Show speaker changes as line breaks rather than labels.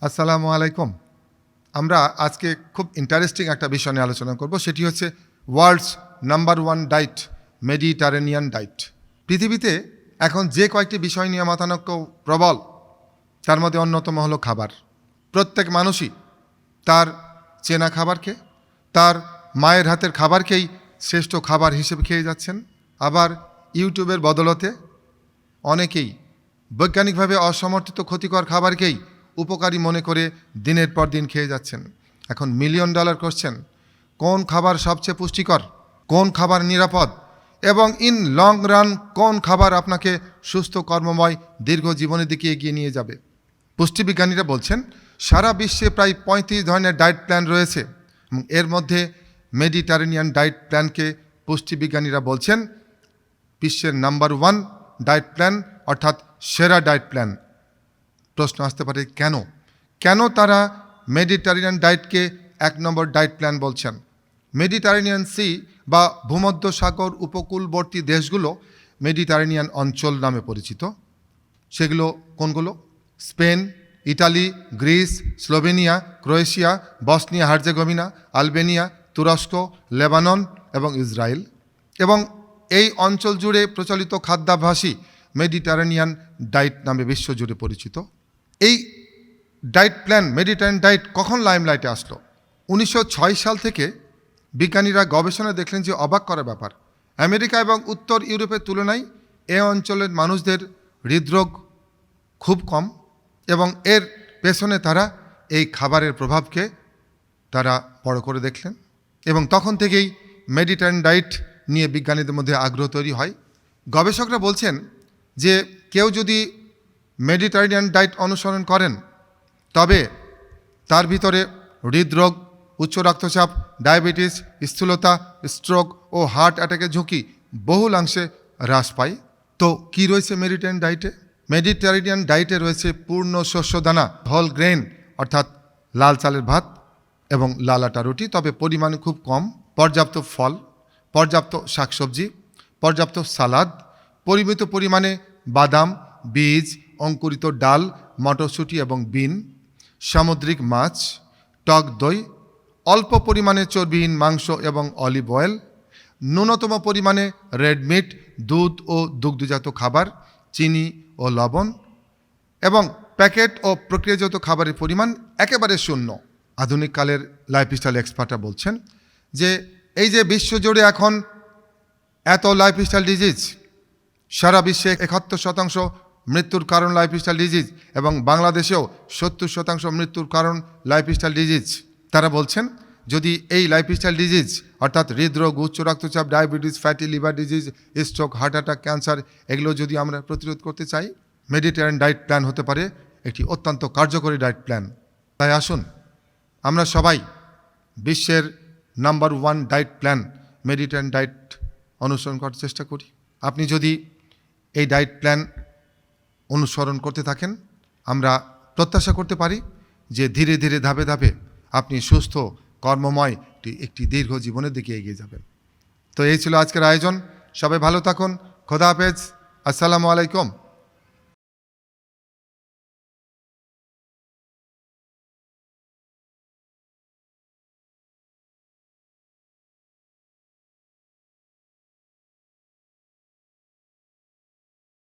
আসসালামু আলাইকুম। আমরা আজকে খুব ইন্টারেস্টিং একটা বিষয় নিয়ে আলোচনা করব, সেটি হচ্ছে world's number 1 diet, Mediterranean diet. পৃথিবীতে এখন যে কয়েকটি বিষয় নিয়ে মতানৈক্য প্রবল, তার মধ্যে অন্যতম হলো খাবার। প্রত্যেক মানুষই তার চেনা খাবারকে, তার মায়ের হাতের খাবারকেই শ্রেষ্ঠ খাবার হিসেবে খেয়ে যাচ্ছেন। আবার ইউটিউবের বদলতে অনেকেই বৈজ্ঞানিকভাবে অসমর্থিত ক্ষতিকর খাবারকেই উপকারী মনে করে দিনের পর দিন খেয়ে যাচ্ছেন। এখন $মিলিয়ন কোশ্চেন, কোন খাবার সবচেয়ে পুষ্টিকর, কোন খাবার নিরাপদ এবং ইন লং রান কোন খাবার আপনাকে সুস্থ, কর্মময়, দীর্ঘ জীবনের দিকে এগিয়ে নিয়ে যাবে। পুষ্টিবিজ্ঞানীরা বলছেন সারা বিশ্বে প্রায় 35 ধরনের ডায়েট প্ল্যান রয়েছে এবং এর মধ্যে মেডিটারেনিয়ান ডায়েট প্ল্যানকে পুষ্টিবিজ্ঞানীরা বলছেন বিশ্বের নাম্বার 1 ডায়েট প্ল্যান, অর্থাৎ সেরা ডায়েট প্ল্যান। প্রশ্ন আসতে পারে কেন তারা মেডিটারেনিয়ান ডায়েটকে 1 নম্বর ডায়েট প্ল্যান বলছেন। মেডিটারেনিয়ান সি বা ভূমধ্য সাগর উপকূলবর্তী দেশগুলো মেডিটারেনিয়ান অঞ্চল নামে পরিচিত। সেগুলো কোনগুলো? Spain, Italy, Greece, Slovenia, Croatia, Bosnia Herzegovina, Albania, তুরস্ক, লেবানন এবং ইসরায়েল। এবং এই অঞ্চল জুড়ে প্রচলিত খাদ্যাভ্যাসই মেডিটারেনিয়ান ডায়েট নামে বিশ্বজুড়ে পরিচিত। এই ডায়েট প্ল্যান, মেডিটারেনিয়ান ডায়েট, কখন লাইমলাইটে আসলো? 1906 সাল থেকে বিজ্ঞানীরা গবেষণা দেখলেন যে অবাক করা ব্যাপার, আমেরিকা এবং উত্তর ইউরোপের তুলনায় এ অঞ্চলের মানুষদের হৃদরোগ খুব কম এবং এর পেছনে তারা এই খাবারের প্রভাবকে তারা বড় করে দেখলেন এবং তখন থেকেই মেডিটারেনিয়ান ডায়েট নিয়ে বিজ্ঞানীদের মধ্যে আগ্রহ তৈরি হয়। গবেষকরা বলছেন যে কেউ যদি মেডিটারেনিয়ান ডায়েট অনুসরণ করেন তবে তার ভিতরে হৃদরোগ, উচ্চ রক্তচাপ, ডায়াবেটিস, স্থূলতা, স্ট্রোক ও হার্ট অ্যাটাকের ঝুঁকি বহুলাংশে হ্রাস পায়। তো কি রয়েছে মেডিটারেনিয়ান ডায়েটে? মেডিটারেনিয়ান ডায়েটে রয়েছে পূর্ণ শস্যদানা, হোল গ্রেন অর্থাৎ লাল চালের ভাত এবং লাল আটা রুটি, তবে পরিমাণে খুব কম, পর্যাপ্ত ফল, পর্যাপ্ত শাকসবজি, পর্যাপ্ত সালাদ, পরিমিত পরিমাণে বাদাম, বীজ, অঙ্কুরিত ডাল, মটরশুঁটি এবং বিন, সামুদ্রিক মাছ, টক দই, অল্প পরিমাণে চর্বিহীন মাংস এবং অলিভ অয়েল, ন্যূনতম পরিমাণে রেড মিট, দুধ ও দুগ্ধজাত খাবার, চিনি ও লবণ এবং প্যাকেট ও প্রক্রিয়াজাত খাবারের পরিমাণ একেবারে শূন্য। আধুনিক কালের লাইফস্টাইল এক্সপার্টরা বলছেন যে এই যে বিশ্বজুড়ে এখন এত লাইফস্টাইল ডিজিজ, সারা বিশ্বে 71% মৃত্যুর কারণ লাইফস্টাইল ডিজিজ এবং বাংলাদেশেও 70% মৃত্যুর কারণ লাইফস্টাইল ডিজিজ। তারা বলছেন যদি এই লাইফস্টাইল ডিজিজ অর্থাৎ হৃদরোগ, উচ্চ রক্তচাপ, diabetes, fatty liver disease, stroke, heart attack, cancer, এগুলো যদি আমরা প্রতিরোধ করতে চাই, মেডিটারেনিয়ান ডায়েট প্ল্যান হতে পারে একটি অত্যন্ত কার্যকরী ডায়েট প্ল্যান। তাই আসুন আমরা সবাই বিশ্বের number 1 diet plan Mediterranean diet অনুসরণ করার চেষ্টা করি। আপনি যদি এই ডায়েট প্ল্যান অনুসরণ করতে থাকেন, আমরা প্রত্যাশা করতে পারি যে ধীরে ধীরে ধাপে ধাপে আপনি সুস্থ, কর্মময় একটি দীর্ঘ জীবনের দিকে এগিয়ে যাবেন। তো এই ছিল আজকের আয়োজন। সবাই ভালো থাকুন। খোদা হাফেজ। আসসালামু আলাইকুম।